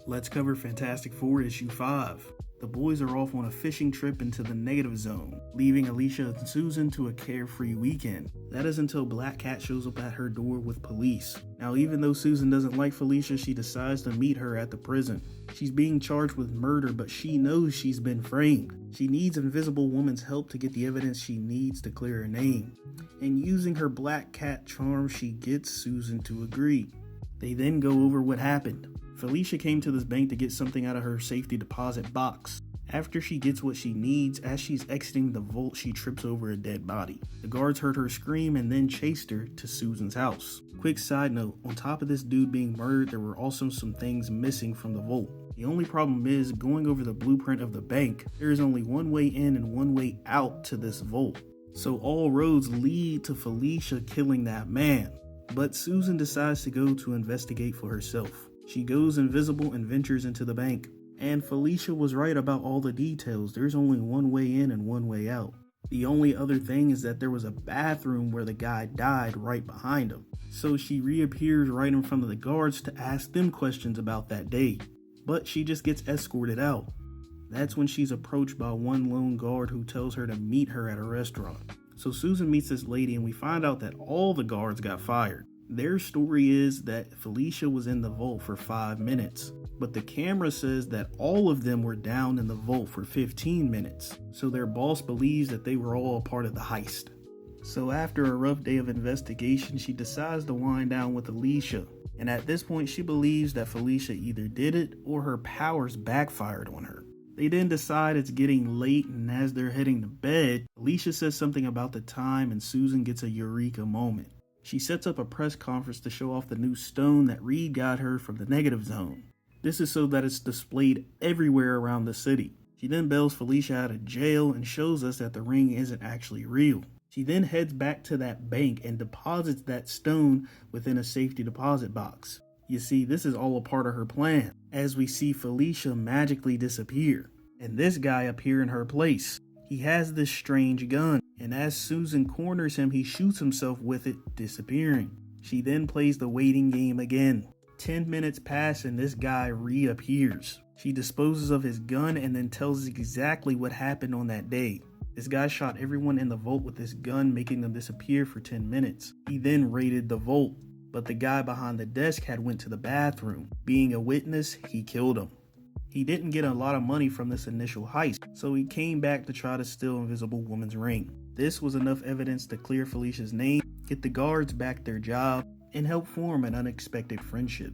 Let's cover Fantastic Four issue 5. The boys are off on a fishing trip into the negative zone, leaving Alicia and Susan to a carefree weekend. That is until Black Cat shows up at her door with police. Now, even though Susan doesn't like Felicia, she decides to meet her at the prison. She's being charged with murder, but she knows she's been framed. She needs Invisible Woman's help to get the evidence she needs to clear her name. And using her Black Cat charm, she gets Susan to agree. They then go over what happened. Felicia came to this bank to get something out of her safety deposit box. After she gets what she needs, as she's exiting the vault, she trips over a dead body. The guards heard her scream and then chased her to Susan's house. Quick side note, on top of this dude being murdered, there were also some things missing from the vault. The only problem is, going over the blueprint of the bank, there is only one way in and one way out to this vault. So all roads lead to Felicia killing that man. But Susan decides to go to investigate for herself. She goes invisible and ventures into the bank. And Felicia was right about all the details. There's only one way in and one way out. The only other thing is that there was a bathroom where the guy died right behind him. So she reappears right in front of the guards to ask them questions about that day. But she just gets escorted out. That's when she's approached by one lone guard who tells her to meet her at a restaurant. So Susan meets this lady and we find out that all the guards got fired. Their story is that Felicia was in the vault for 5 minutes, but the camera says that all of them were down in the vault for 15 minutes. So their boss believes that they were all a part of the heist. So after a rough day of investigation, she decides to wind down with Alicia. And at this point, she believes that Felicia either did it or her powers backfired on her. They then decide it's getting late, and as they're heading to bed, Alicia says something about the time and Susan gets a eureka moment. She sets up a press conference to show off the new stone that Reed got her from the negative zone. This is so that it's displayed everywhere around the city. She then bails Felicia out of jail and shows us that the ring isn't actually real. She then heads back to that bank and deposits that stone within a safety deposit box. You see, this is all a part of her plan, as we see Felicia magically disappear, and this guy appear in her place. He has this strange gun, and as Susan corners him, he shoots himself with it, disappearing. She then plays the waiting game again. 10 minutes pass and this guy reappears. She disposes of his gun and then tells us exactly what happened on that day. This guy shot everyone in the vault with this gun, making them disappear for 10 minutes. He then raided the vault, but the guy behind the desk had went to the bathroom. Being a witness, he killed him. He didn't get a lot of money from this initial heist, so he came back to try to steal Invisible Woman's ring. This was enough evidence to clear Felicia's name, get the guards back their job, and help form an unexpected friendship.